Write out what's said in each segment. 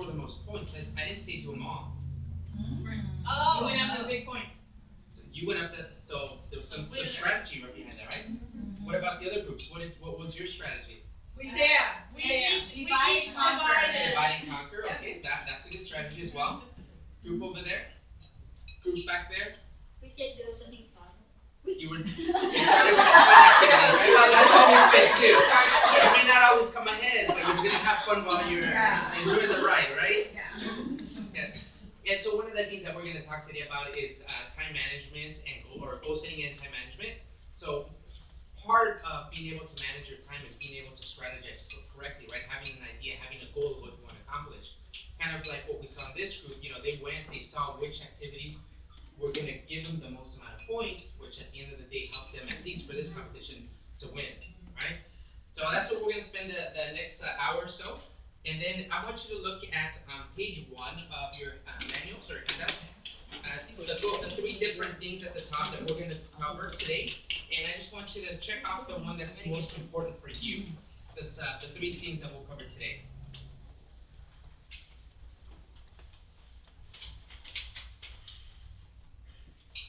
score the most points. I didn't say do them all. Oh, you went up to the big points. So you went up to, so there was some strategy right behind that, right? What about the other groups? What was your strategy? We each divide Divide and conquer, okay, that's a good strategy as well. Group over there, groups back there. We did do something fun. You started with fun activities, right? Well, that's always good too. You may not always come ahead, but you're gonna have fun while you're enjoying the ride, right? Yeah, so one of the things that we're gonna talk today about is time management and goal setting and time management. So part of being able to manage your time is being able to strategize correctly, right? Having an idea, having a goal of what you want to accomplish. Kind of like what we saw in this group, they saw which activities were going to give them the most amount of points, which at the end of the day helped them, at least for this competition, to win, right? So that's what we're going to spend the next hour or so. And then I want you to look at page 1 of your manuals or handouts. I think the 3 different things at the top that we're going to cover today. And I just want you to check off the one that's most important for you. So it's the 3 things that we'll cover today.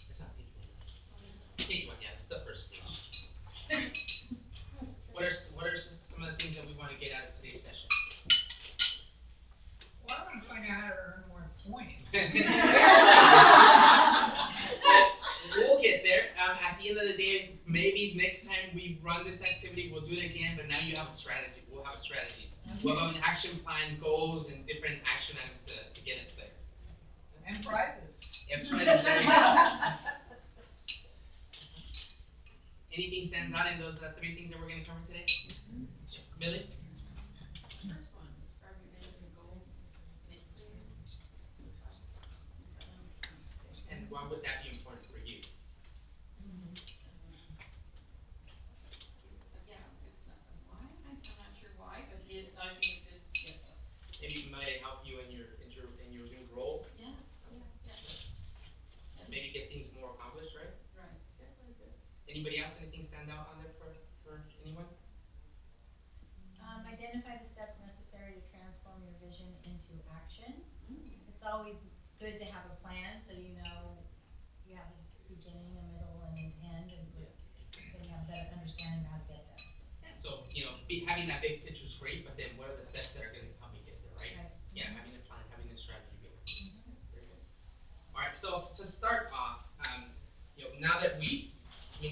That's not page 1. Page 1, yeah, that's the first page. What are some of the things that we want to get out of today's session? Well, I want to find out how to earn more points. We'll get there. At the end of the day, maybe next time we run this activity, we'll do it again, but now you have a strategy. We'll have a strategy. We'll have an action plan, goals, and different action items to get us there. And prizes. And prizes, there you go. Anything stands out in those 3 things that we're going to cover today? Billy? And why would that be important for you? Maybe it might help you in your new role. Maybe get things more accomplished, right? Yeah, very good. Anybody else? Anything stand out on there for anyone? Identify the steps necessary to transform your vision into action. It's always good to have a plan, so you know you have a beginning, a middle, and an end, and then you have a better understanding of how to get there. Yeah, so having that big picture is great, but then what are the steps that are going to help you get there, right? Yeah, having a plan, having a strategy. Very good. All right, so to start off, now that we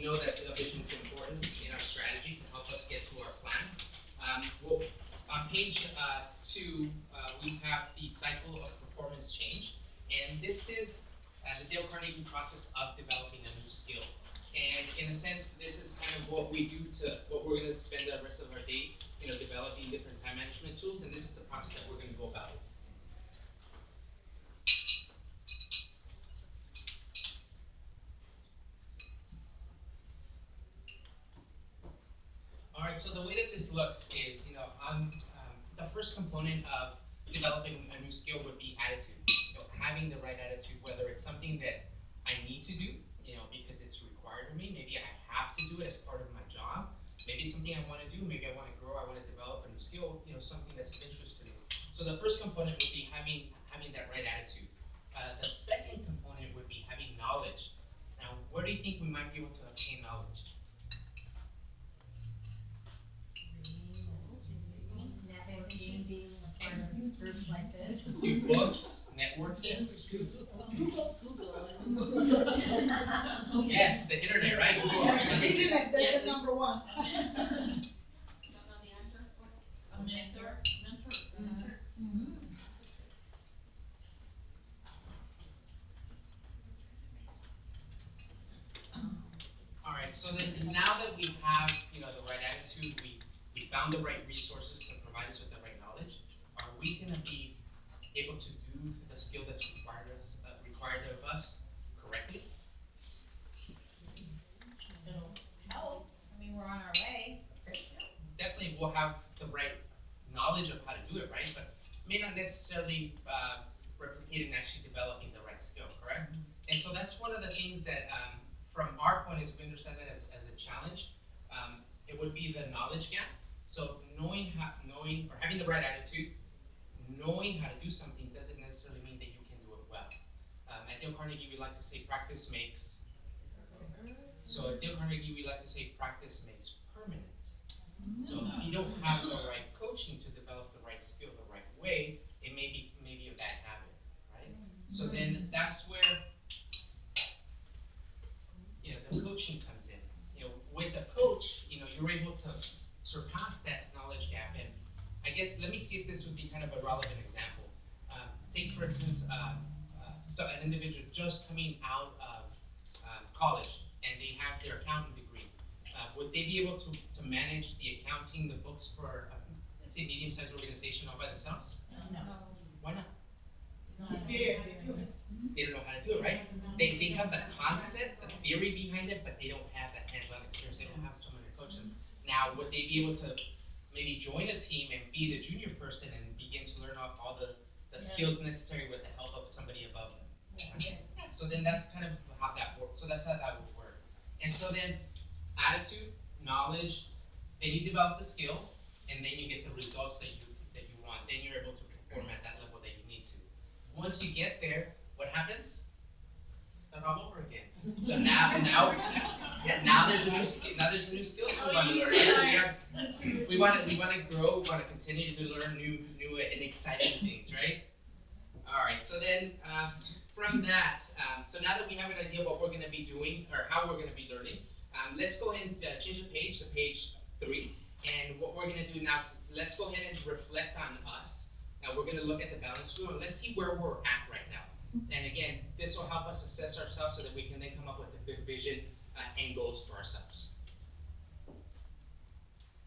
know that the vision is important in our strategy to help us get to our plan, on page 2, we have the cycle of performance change, and this is the Dale Carnegie process of developing a new skill. And in a sense, this is kind of what we do what we're going to spend the rest of our day, developing different time management tools, and this is the process that we're going to go about it. All right, so the way that this looks is, the first component of developing a new skill would be attitude. Having the right attitude, whether it's something that I need to do, because it's required of me. Maybe I have to do it as part of my job. Maybe it's something I want to do. Maybe I want to grow. I want to develop a new skill. Something that's of interest to me. So the first component would be having that right attitude. The second component would be having knowledge. Now, where do you think we might be able to obtain knowledge? Networking, being a part of groups like this. Do books, networking. Yes, the internet, right? Google. Internet, that's the number 1. All right, so then now that we have, the right attitude, we found the right resources to provide us with the right knowledge, are we going to be able to do the skill that's required of us correctly? It'll help. I mean, we're on our way. Definitely we'll have the right knowledge of how to do it, right? But may not necessarily replicate and actually developing the right skill, correct? And so that's one of the things that, from our point of view, we understand that as a challenge. It would be the knowledge gap. So knowing or having the right attitude, knowing how to do something doesn't necessarily mean that you can do it well. At Dale Carnegie, we like to say practice makes. So at Dale Carnegie, we like to say practice makes permanent. So if you don't have the right coaching to develop the right skill the right way, it may be a bad habit, right? So then that's where the coaching comes in. With a coach, you're able to surpass that knowledge gap. And I guess let me see if this would be kind of a relevant example. Take for instance, so an individual just coming out of college and they have their accounting degree. Would they be able to manage the accounting, the books for let's say medium-sized organization all by themselves? No. Why not? Experience. They don't know how to do it, right? They have the concept, the theory behind it, but they don't have that hands-on experience. They don't have someone to coach them. Now, would they be able to maybe join a team and be the junior person and begin to learn all the skills necessary with the help of somebody above them? Yes. So then that's kind of how that works. So that's how that would work. And so then attitude, knowledge, then you develop the skill, and then you get the results that you want. Then you're able to perform at that level that you need to. Once you get there, what happens? Start all over again. So now there's a new skill. Now there's a new skill we want to learn. So we want to grow. We want to continue to learn new and exciting things, right? All right. So then from that, so now that we have an idea of what we're going to be doing or how we're going to be learning, let's go ahead and change the page to page 3. And what we're going to do now is let's go ahead and reflect on us. Now we're going to look at the balance wheel and let's see where we're at right now. And again, this will help us assess ourselves so that we can then come up with a good vision and goals for ourselves.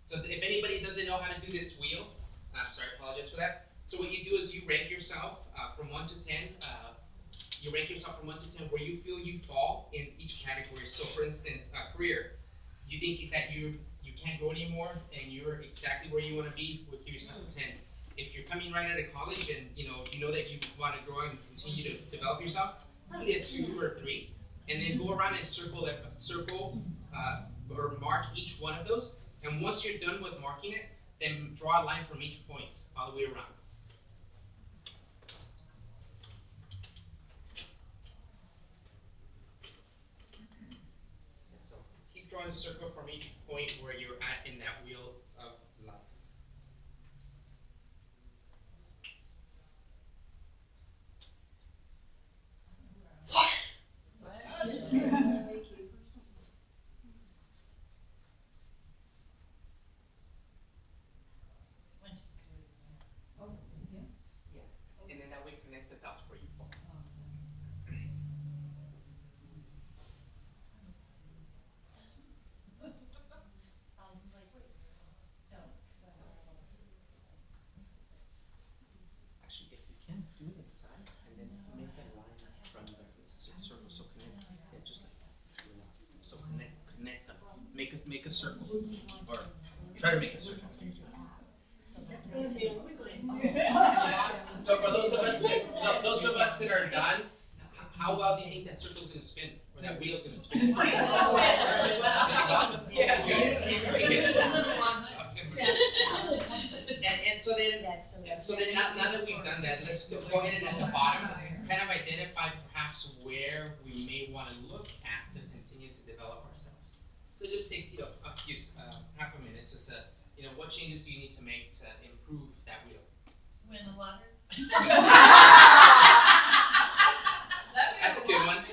So if anybody doesn't know how to do this wheel, apologize for that. So what you do is you rank yourself from 1 to 10. You rank yourself from 1 to 10 where you feel you fall in each category. So for instance, career, you think that you can't grow anymore and you're exactly where you want to be, we'll give yourself a 10. If you're coming right out of college and you know that you want to grow and continue to develop yourself, probably a 2 or 3. And then go around and circle or mark each one of those. And once you're done with marking it, then draw a line from each point all the way around. So keep drawing a circle from each point where you're at in that wheel of life. And then that way connect the dots where you fall. Actually, if you can, do it inside and then make that line from the circle. So connect, yeah, just like that. So connect them. Make a circle, or try to make a circle. So for those of us that are done, how well do you think that circle's going to spin, or that wheel's going to spin? Yeah, good. Very good. And so then now that we've done that, let's go ahead and at the bottom kind of identify perhaps where we may want to look at to continue to develop ourselves. So just take a few half a minute, just what changes do you need to make to improve that wheel? Win the lottery. That's a good one.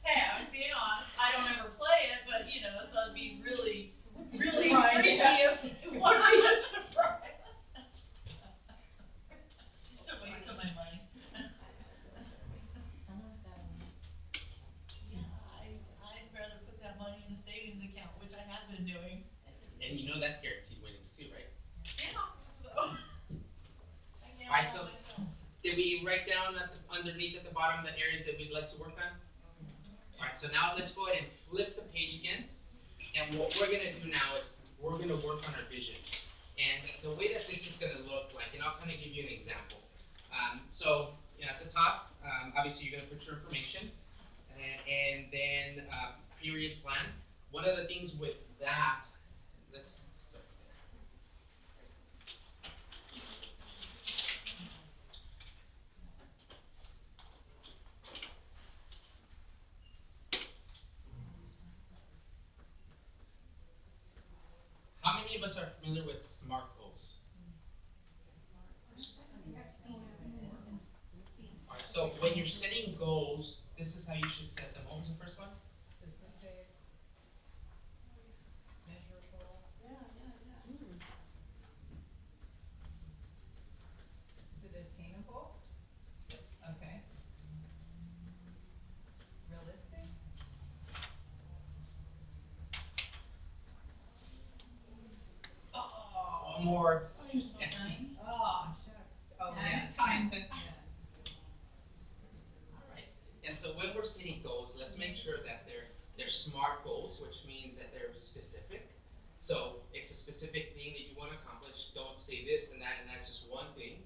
Hey, I'm being honest. I don't ever play it, but so it'd be really, really Surprise. freaky if it would be a surprise. It's a waste of my money. Someone's got to. Yeah, I'd rather put that money in a savings account, which I have been doing. And that's guaranteed winnings too, right? Yeah, so. Alright, so did we write down underneath at the bottom the areas that we'd like to work on? Alright, so now let's go ahead and flip the page again. And what we're going to do now is we're going to work on our vision. And the way that this is going to look like, and I'll kind of give you an example. So at the top, obviously you're going to put your information. And then period plan. One of the things with that, let's start us are familiar with SMART goals? Alright, so when you're setting goals, this is how you should set them. What was the first one? Specific, measurable. Is it attainable? Okay. Realistic? Oh, More. you're so Excellent. nice. Oh, shucks. Oh, yeah. Time. Alright, yeah, so when we're setting goals, let's make sure that they're SMART goals, which means that they're specific. So it's a specific thing that you want to accomplish. Don't say this and that's just one thing.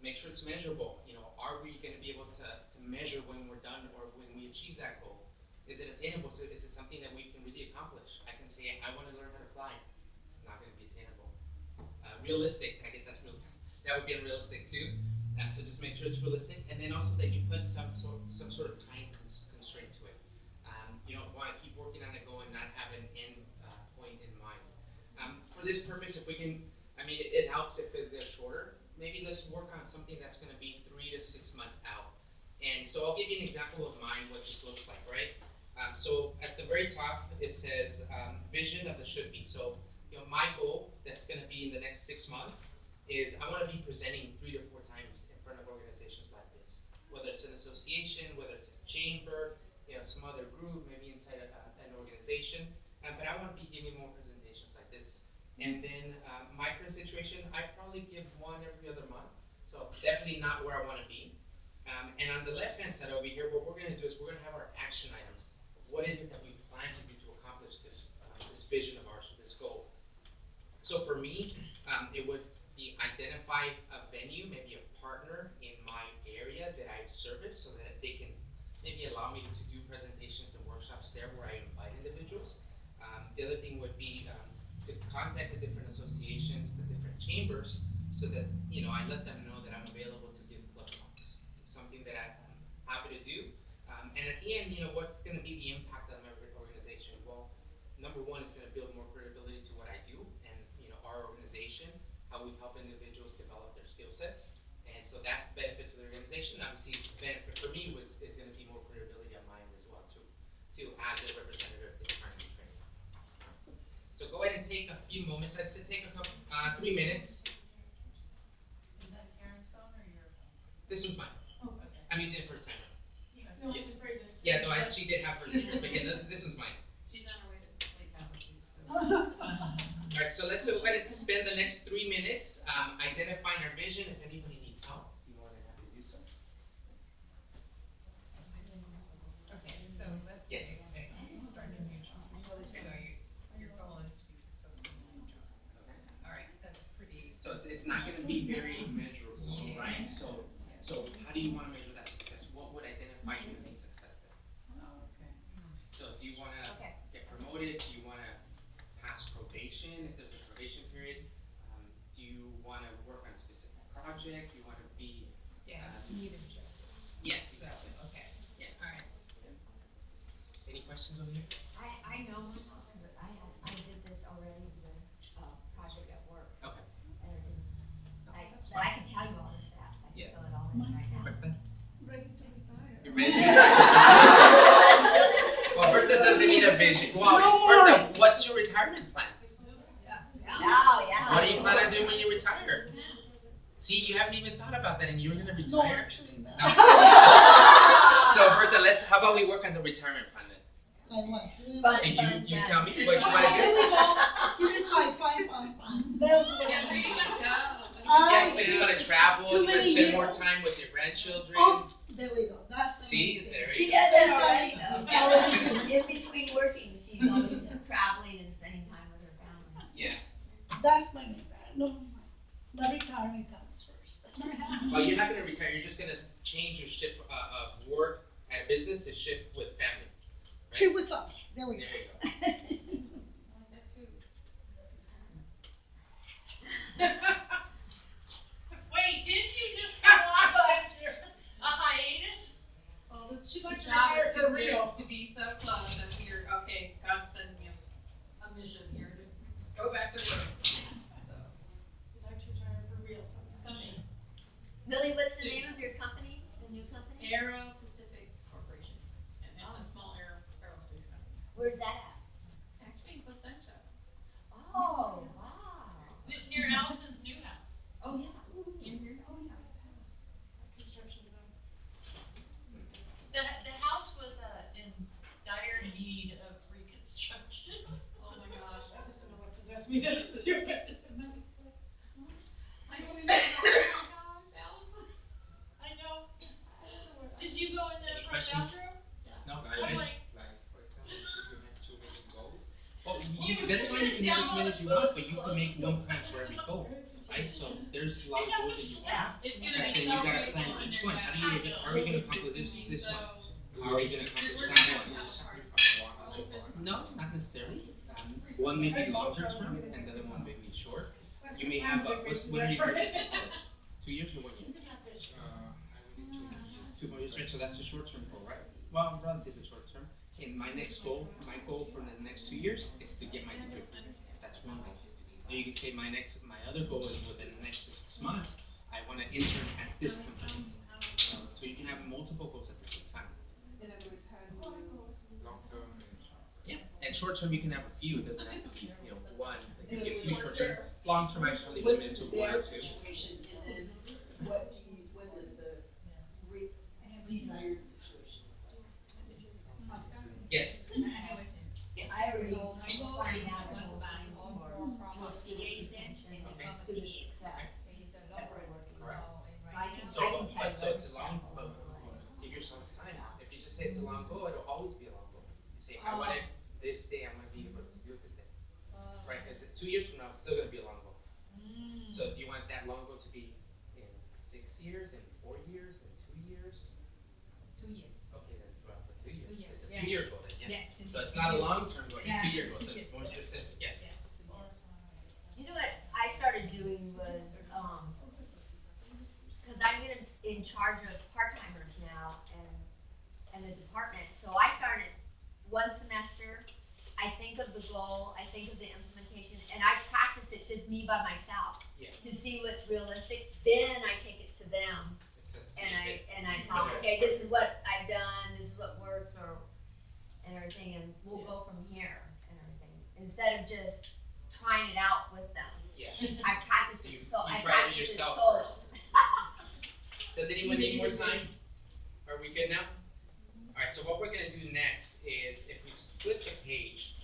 Make sure it's measurable. You know, are we going to be able to measure when we're done or when we achieve that goal? Is it attainable? Is it something that we can really accomplish? I can say I want to learn how to fly. It's not going to be attainable. Realistic, I guess that would be unrealistic too. So just make sure it's realistic, and then also that you put some sort of time constraint to it. You don't want to keep working on a goal and not have an end point in mind. For this purpose, if we can, I mean, it helps if they're shorter. Maybe let's work on something that's going to be 3 to 6 months out. And so I'll give you an example of mine, what this looks like, right? So at the very top, it says vision of the should be. So, you know, my goal that's going to be in the next 6 months is I want to be presenting 3 to 4 times in front of organizations like this. Whether it's an association, whether it's a chamber, you know, some other group, maybe inside an organization. But I want to be giving more presentations like this. And then my current situation, I probably give one every other month. So definitely not where I want to be. And on the left-hand side over here, what we're going to do is we're going to have our action items. What is it that we plan to do to accomplish this vision of ours, this goal? So for me, it would be identify a venue, maybe a partner in my area that I service, so that they can maybe allow me to do presentations and workshops there where I invite individuals. The other thing would be to contact the different associations, the different chambers, so that, you know, I let them know that I'm available to give club talks. It's something that I'm happy to do. And at the end, you know, what's going to be the impact on my organization? Well, number one, it's going to build more credibility to what I do and, you know, our organization, how we help individuals develop their skill sets. And so that's the benefit to the organization. Obviously, the benefit for me is going to be more credibility on my end as well, to as a representative of the Department of Training. So go ahead and take a few moments. I'd say take a couple, 3 minutes. Is that Karen's phone or your phone? This one's mine. Oh, okay. I'm using it for a timer. No, I Yes. was afraid to. Yeah, no, she did have her later, but yeah, this one's mine. She's on her way to Lake Havasu, so. Alright, so let's go ahead and spend the next 3 minutes identifying our vision. If anybody needs help, be more than happy to do so. Okay, so let's say, Yes. okay, you start a new job. So your goal is to be successful in your new job. Okay. Alright, that's pretty. So it's not going to be very measurable, Yes, right? So yes. how do you want to measure that success? What would identify you as a success then? Oh, okay. So do you want to Okay. get promoted? Do you want to pass probation if there's a probation period? Do you want to work on a specific project? Do you want to be Yeah, need injustice. yeah, So, exactly. okay, Yeah. alright. Any questions over here? I know myself, but I did this already with project at work. Okay. And it didn't, That's but I can tell you all the stats, I can Yeah. fill it all in right now. Ready to retire. You're ready to Well, Bertha doesn't need a vision. Well, No more. Bertha, what's your retirement plan? Oh, yeah. What do you plan on doing when you retire? See, you haven't even thought about that, and you're gonna No, retire. actually not. So, Bertha, how about we work on the retirement plan then? Like what? Fun, And fun, you fun. tell me what you wanna There do. we go. Give me fine. That was what I wanted. Yeah, so you wanna travel, Too you wanna many spend more years. time with your grandchildren. Oh, there we go. That's the See, main thing. there She you does go. that already though. Already. In between working, she's always traveling and spending time with her family. Yeah. That's my main plan. No, my retirement comes first. Well, you're not gonna retire, you're just gonna change your shift of work at business to shift with family. Trip with family. There we There go. you go. Wait, didn't you just come off of a hiatus? Well, she'd like to Job retire is for too real, to be so close, and here, okay, God sending me a mission here to go back to work. Billy, what's the name of your company, the new company? Aero Pacific Corporation, and a small aerospace company. Where's that at? Actually, in Placentia. Oh, wow. Near Allison's new house. Oh, yeah. In here? Oh, yeah. House. Construction development. The house was, in dire need of reconstruction. Oh, my gosh. I just don't know what possessed me to do it. I know we made oh, my gosh, Allison. I know. Did you go in the Any front questions? bathroom? No, I'm like, like, for example, if you have too many goals, Well, You that's can why you sit can have as down many on as you the want, boat, but you close can make the one door. plan for every goal, right? So there's a lot of And I goals was that you have. It's And gonna then be you gotta so plan beautiful each in one. there. How do you, are we gonna accomplish this one? How are we gonna accomplish We're that gonna one? have sacrifice one of the No, not necessarily. One may be longer term and the other one may be short. You may have what are you predicting? 2 years or 1 year? I will need 2 years. 2 more years, right? So that's the short term goal, right? Well, relatively short term. And my goal for the next 2 years is to get my degree. That's one goal. Now you can say my other goal is within the next 6 months, I wanna intern at this company. So you can have multiple goals at the same time. In other words, how do you? Long term and short. Yeah, and short term you can have a few, it doesn't have to be, one, it can be a few short term. Long term I should leave them into one or two. situation, and then what does the desired situation? Yes. I already find out about city success. So I can So, tell but you. so it's a long, but give yourself time. If you just say it's a long goal, it'll always be a long goal. You say, I want it this day, I'm gonna be able to do it this day. Right, cause 2 years from now, it's still gonna be a long goal. So do you want that long goal to be in 6 years, in 4 years, in 2 years? 2 years. Okay, then for 2 years, 2 years, it's a yeah. 2-year goal then, yeah. Yes. So it's not a long-term goal, it's a Yeah. 2-year goal, so it's Yes. more specific, yes. You know what I started doing was, cause I'm in charge of part-timers now and the department, so I started one semester, I think of the goal, I think of the implementation, and I practice it just me by myself. Yeah. To see what's realistic, then I take it to them It's a, and I tell them, okay, this is what I've done, this is what works and everything, and we'll go from here and everything, instead of just trying it out with them. Yeah. I practice So you- it, so you I try it practice it yourself so. first. Does anyone need more time? Are we good now? Alright, so what we're gonna do next is if we flip the page,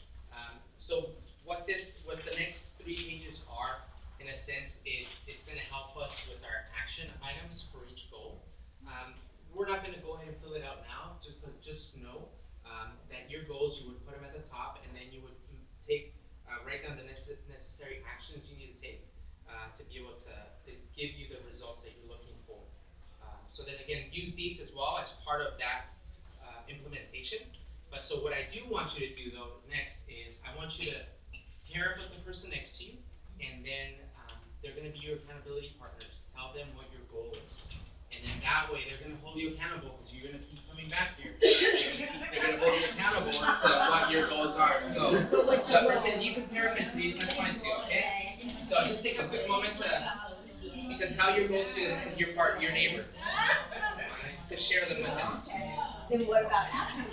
so what the next 3 pages are, in a sense, is it's gonna help us with our action items for each goal. We're not gonna go ahead and fill it out now, just know that your goals, you would put them at the top, and then you would write down the necessary actions you need to take to be able to give you the results that you're looking for. So then again, use these as well as part of that implementation. But so what I do want you to do though next is I want you to pair up with the person next to you, and then they're going to be your accountability partners. Tell them what your goal is, and then that way they're going to hold you accountable because you're going to keep coming back here. They're going to hold you accountable to what your goals are. So what's the person you can pair up in threes, that's fine too. Okay. So just take a quick moment to tell your goals to your neighbor, to share them with them. Then what about after?